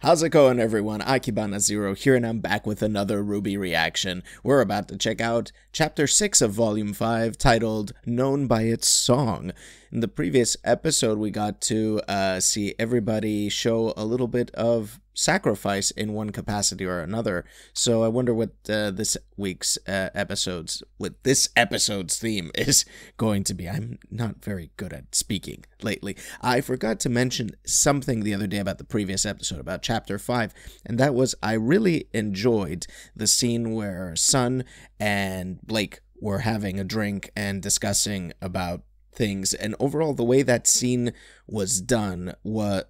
How's it going, everyone? AkibanaZero here, and I'm back with another RWBY reaction. We're about to check out Chapter 6 of Volume 5, titled Known by Its Song. In the previous episode, we got to see everybody show a little bit of sacrifice in one capacity or another. So I wonder what this week's this episode's theme is going to be. I'm not very good at speaking lately. I forgot to mention something the other day about the previous episode, about Chapter 5, and that was I really enjoyed the scene where Sun and Blake were having a drink and discussing about things, and overall the way that scene was done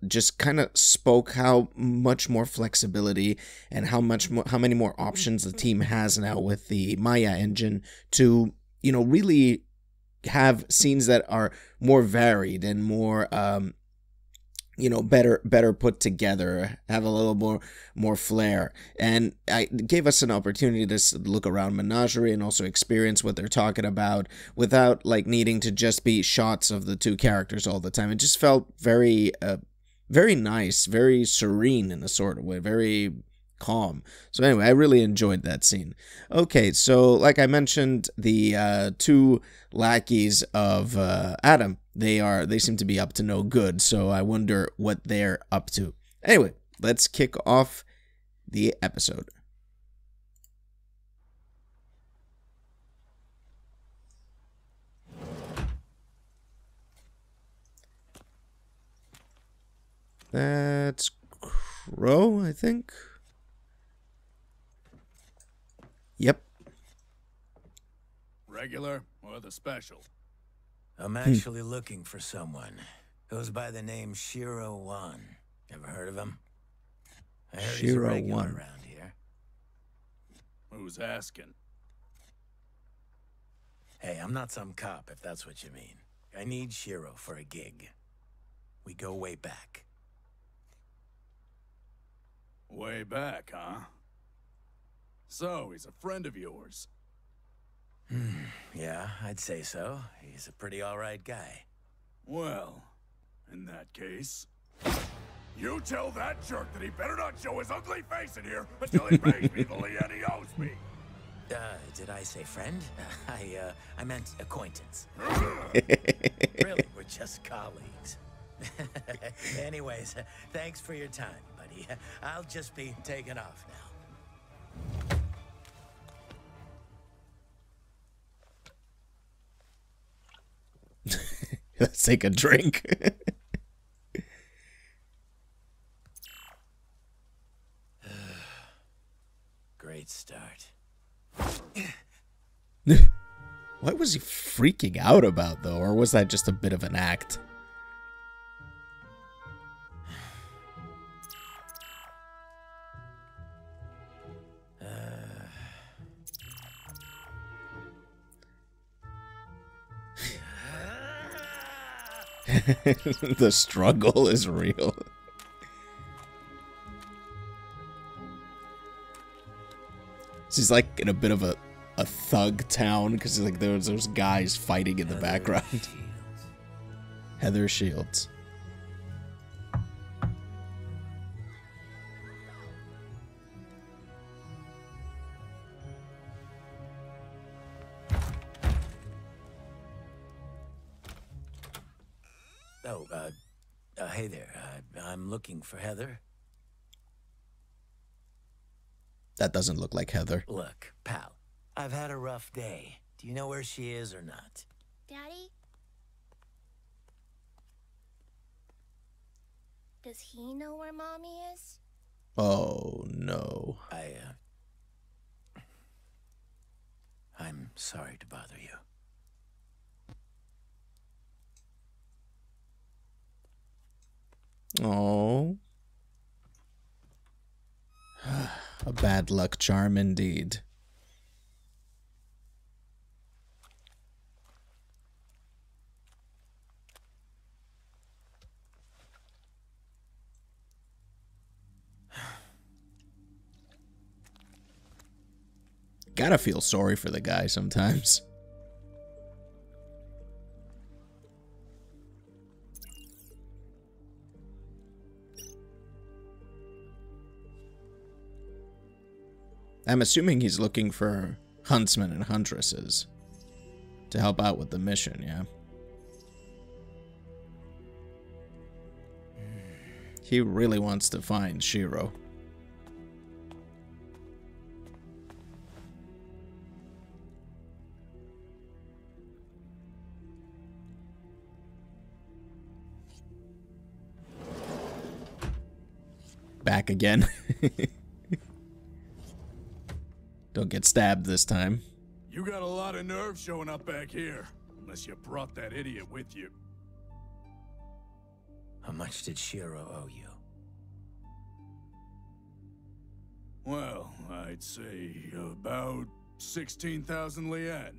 just kind of spoke how much more flexibility and how many more options the team has now with the Maya engine to, you know, really have scenes that are more varied and more better put together, have a little more flair. And it gave us an opportunity to look around Menagerie and also experience what they're talking about without like needing to just be shots of the two characters all the time. It just felt very nice, very serene in a sort of way, very calm. So anyway, I really enjoyed that scene. Okay, so like I mentioned, the two lackeys of Adam, they seem to be up to no good, so I wonder what they're up to. Anyway, let's kick off the episode. That's Crow, I think. Yep. Regular or the special? I'm actually looking for someone. Goes by the name Shiro One. Ever heard of him? I heard he's a regular around here. Who's asking? Hey, I'm not some cop, if that's what you mean. I need Shiro for a gig. We go way back. Way back, huh? So, he's a friend of yours? Yeah, I'd say so. He's a pretty alright guy. Well, in that case, you tell that jerk that he better not show his ugly face in here until he pays me the lien he owes me. Did I say friend? I meant acquaintance. Really, we're just colleagues. Anyways, thanks for your time, buddy. I'll just be taking off now. Let's take a drink. Great start. What was he freaking out about, though? Or was that just a bit of an act? The struggle is real. She's like in a bit of a thug town because like there's those guys fighting in the background. Heather Shields. Oh, hey there. I'm looking for Heather. That doesn't look like Heather. Look, pal, I've had a rough day. Do you know where she is or not? Daddy? Does he know where Mommy is? Oh, no. I'm sorry to bother you. Oh. A bad luck charm indeed. Gotta feel sorry for the guy sometimes. I'm assuming he's looking for huntsmen and huntresses to help out with the mission, yeah? He really wants to find Shiro. Back again. Don't get stabbed this time. You got a lot of nerve showing up back here. Unless you brought that idiot with you. How much did Shiro owe you? Well, I'd say about 16,000 lien.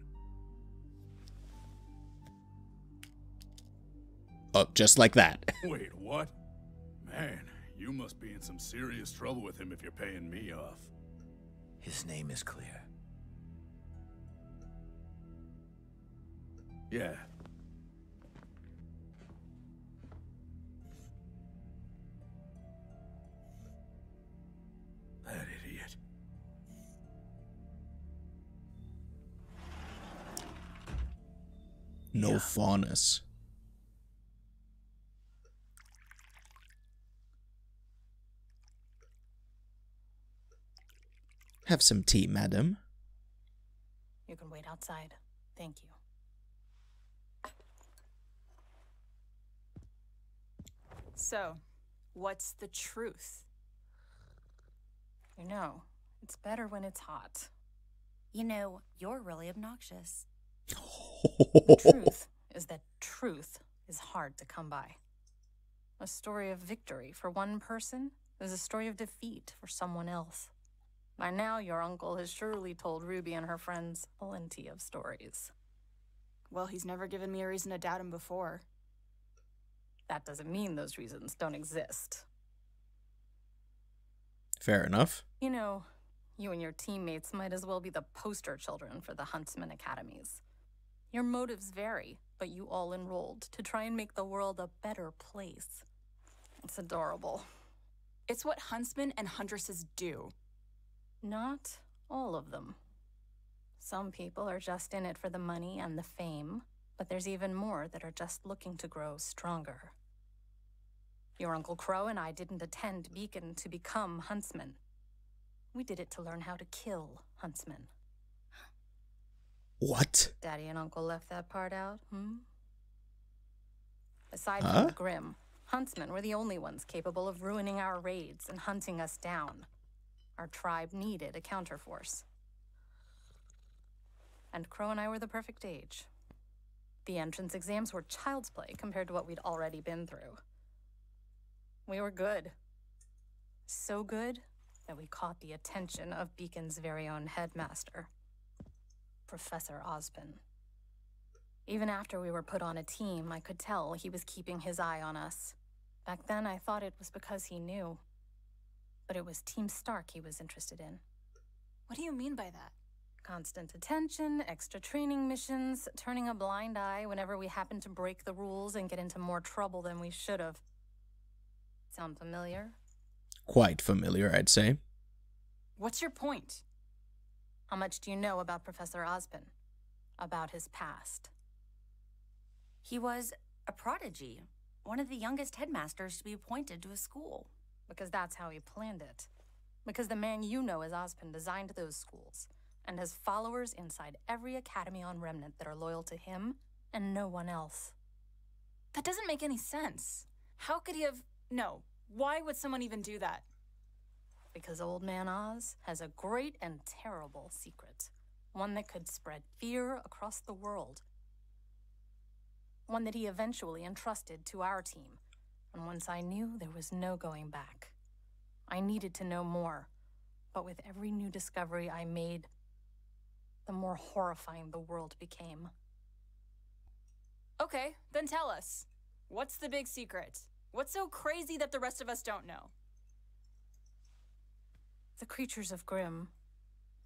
Oh, just like that. Wait, what? Man, you must be in some serious trouble with him if you're paying me off. His name is clear. Yeah. That idiot. No Yeah. faunus. Have some tea, madam. You can wait outside. Thank you. So, what's the truth? You know, it's better when it's hot. You know, you're really obnoxious. The truth is that truth is hard to come by. A story of victory for one person is a story of defeat for someone else. By now, your uncle has surely told Ruby and her friends plenty of stories. Well, he's never given me a reason to doubt him before. That doesn't mean those reasons don't exist. Fair enough. You know, you and your teammates might as well be the poster children for the Huntsman Academies. Your motives vary, but you all enrolled to try and make the world a better place. It's adorable. It's what huntsmen and huntresses do. Not all of them. Some people are just in it for the money and the fame, but there's even more that are just looking to grow stronger. Your Uncle Crow and I didn't attend Beacon to become huntsmen. We did it to learn how to kill huntsmen. What? Daddy and Uncle left that part out, Aside from the Grimm, huntsmen were the only ones capable of ruining our raids and hunting us down. Our tribe needed a counterforce. And Crow and I were the perfect age. The entrance exams were child's play compared to what we'd already been through. We were good. So good that we caught the attention of Beacon's very own headmaster, Professor Ozpin. Even after we were put on a team, I could tell he was keeping his eye on us. Back then, I thought it was because he knew. But it was Team Stark he was interested in. What do you mean by that? Constant attention, extra training missions, turning a blind eye whenever we happened to break the rules and get into more trouble than we should have. Sound familiar? Quite familiar, I'd say. What's your point? How much do you know about Professor Ozpin? About his past? He was a prodigy, one of the youngest headmasters to be appointed to a school. Because that's how he planned it. Because the man you know as Ozpin designed those schools, and has followers inside every academy on Remnant that are loyal to him and no one else. That doesn't make any sense. How could he have... No. Why would someone even do that? Because Old Man Oz has a great and terrible secret. One that could spread fear across the world. One that he eventually entrusted to our team. And once I knew, there was no going back. I needed to know more. But with every new discovery I made, the more horrifying the world became. Okay, then tell us. What's the big secret? What's so crazy that the rest of us don't know? The creatures of Grimm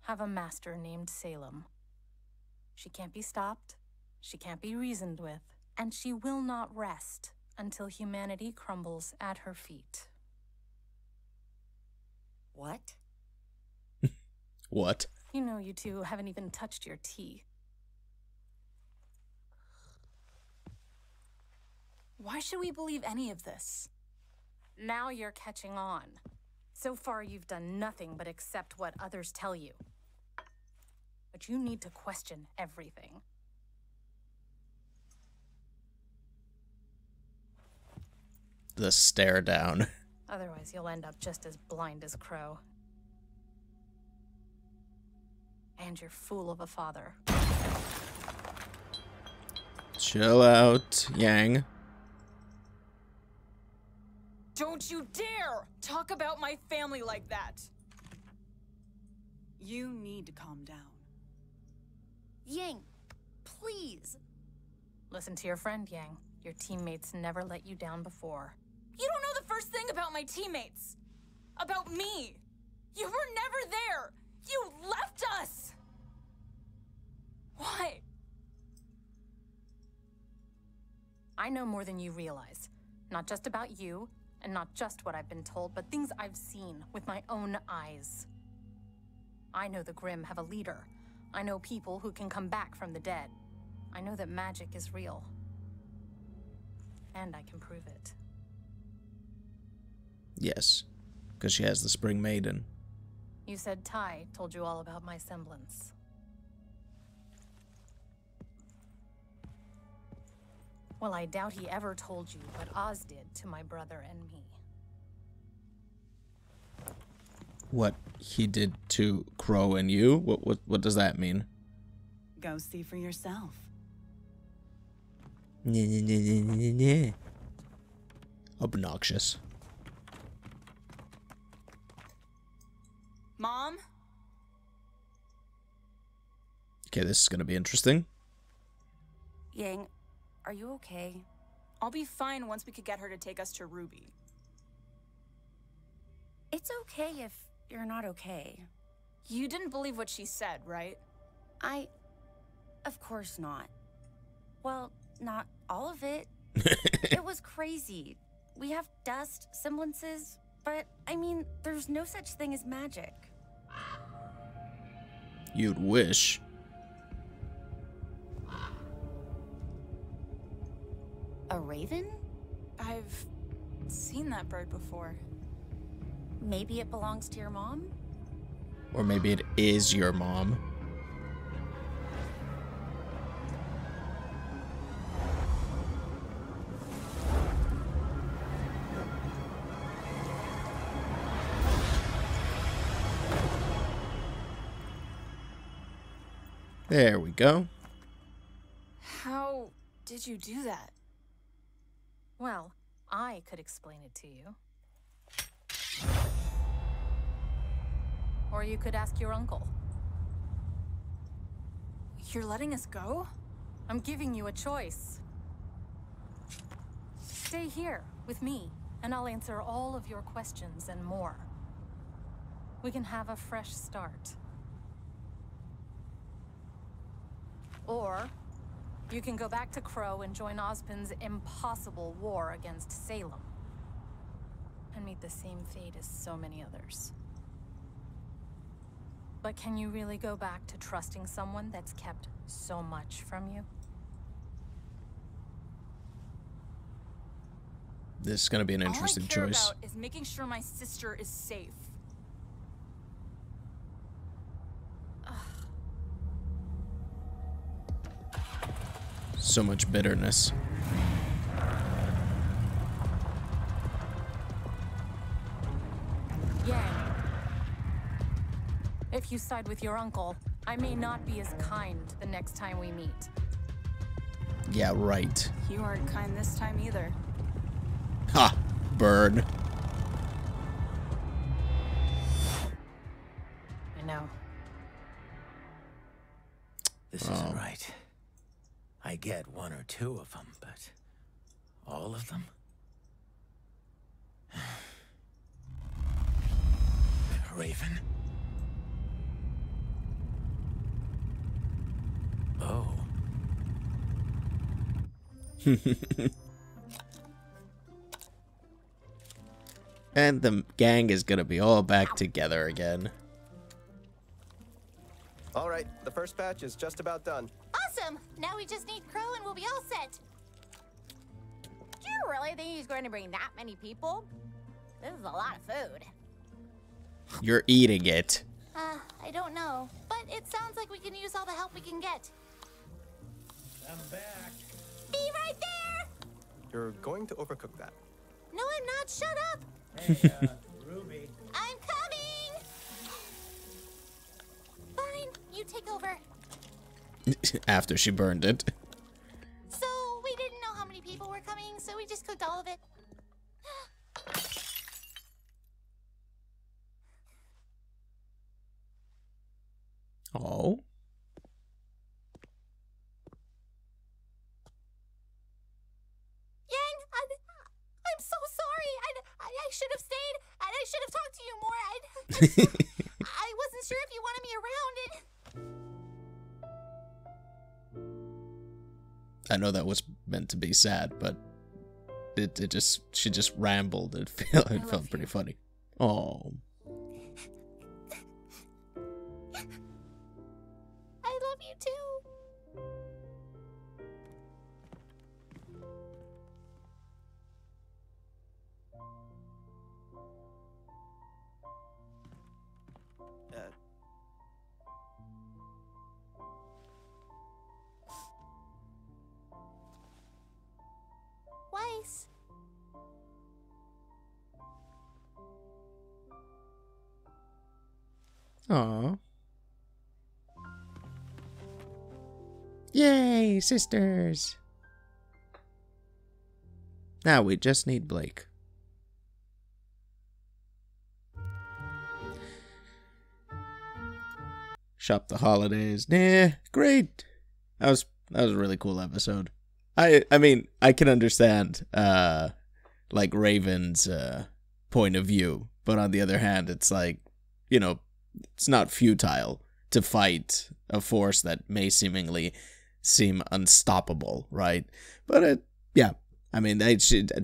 have a master named Salem. She can't be stopped, she can't be reasoned with, and she will not rest until humanity crumbles at her feet. What? What? You know you two haven't even touched your tea. Why should we believe any of this? Now you're catching on. So far, you've done nothing but accept what others tell you. But you need to question everything. The stare down. Otherwise, you'll end up just as blind as Crow. And your fool of a father. Chill out, Yang. Don't you dare talk about my family like that! You need to calm down. Yang, please. Listen to your friend, Yang. Your teammates never let you down before. You don't know the first thing about my teammates. About me. You were never there. You left us. Why? I know more than you realize. Not just about you, and not just what I've been told, but things I've seen with my own eyes. I know the Grimm have a leader. I know people who can come back from the dead. I know that magic is real. And I can prove it. Yes, because she has the Spring Maiden. You said Ty told you all about my semblance. Well, I doubt he ever told you what Oz did to my brother and me. What he did to Crow and you? What does that mean? Go see for yourself. Obnoxious. Mom? Okay, this is gonna be interesting. Yang, are you okay? I'll be fine once we could get her to take us to Ruby. It's okay if you're not okay. You didn't believe what she said, right? Of course not. Well, not all of it. It was crazy. We have dust, semblances, but, I mean, there's no such thing as magic. You'd wish. A raven? I've seen that bird before. Maybe it belongs to your mom? Or maybe it is your mom. There we go. How did you do that? Well, I could explain it to you. Or you could ask your uncle. You're letting us go? I'm giving you a choice. Stay here with me, and I'll answer all of your questions and more. We can have a fresh start. Or you can go back to Crow and join Ozpin's impossible war against Salem. And meet the same fate as so many others. But can you really go back to trusting someone that's kept so much from you? This is going to be an interesting choice. All I care choice. about is making sure my sister is safe. So much bitterness. Yang. If you side with your uncle, I may not be as kind the next time we meet. Yeah, right. You aren't kind this time either. Ha! Bird. I know. This isn't right. I get one or two of them, but all of them? Raven? Oh. And the gang is gonna be all back together again. All right, the first batch is just about done. Awesome! Now we just need Crow and we'll be all set. Do you really think he's going to bring that many people? This is a lot of food. You're eating it. I don't know, but it sounds like we can use all the help we can get. I'm back. Be right there! You're going to overcook that. No, I'm not. Shut up! Hey, Ruby. I'm coming! Fine, you take over. After she burned it. So, we didn't know how many people were coming, so we just cooked all of it. Oh. Yang, I'm so sorry. I should have stayed, and I should have talked to you more. I wasn't sure if you wanted me around. I know that was meant to be sad, but she just rambled. It felt pretty funny. Oh. I love you too. Weiss. Aw. Yay, sisters! Now we just need Blake. Shop the holidays. Nah, great. That was a really cool episode. I mean, I can understand like Raven's point of view, but on the other hand, it's like, you know, it's not futile to fight a force that may seemingly seem unstoppable, right? But yeah, I mean,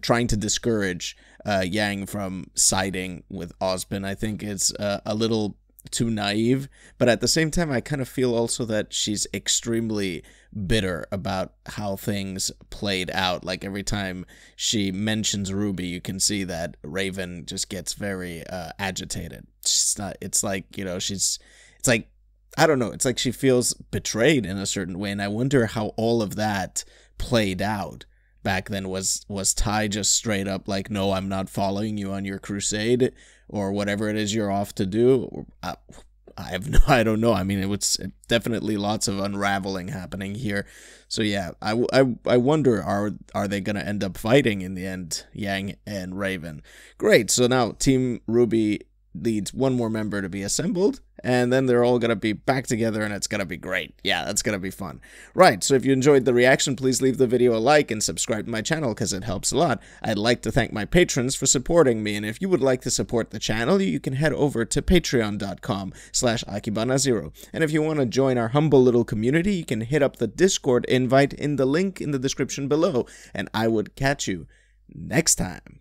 trying to discourage Yang from siding with Ozpin, I think is a little too naive, but at the same time, I kind of feel also that she's extremely bitter about how things played out. Like every time she mentions Ruby, you can see that Raven just gets very agitated. It's like, you know, it's like, I don't know, it's like she feels betrayed in a certain way, and I wonder how all of that played out back then. Was Ty just straight up like, no, I'm not following you on your crusade, or whatever it is you're off to do? I don't know. I mean, it was definitely lots of unraveling happening here. So yeah, I wonder, are they gonna end up fighting in the end, Yang and Raven? Great. So now Team RWBY needs one more member to be assembled, and then they're all gonna be back together, and it's gonna be great. Yeah, that's gonna be fun. Right, so if you enjoyed the reaction, please leave the video a like and subscribe to my channel, because it helps a lot. I'd like to thank my patrons for supporting me, and if you would like to support the channel, you can head over to patreon.com/AkibanaZero. And if you want to join our humble little community, you can hit up the Discord invite in the link in the description below, and I would catch you next time.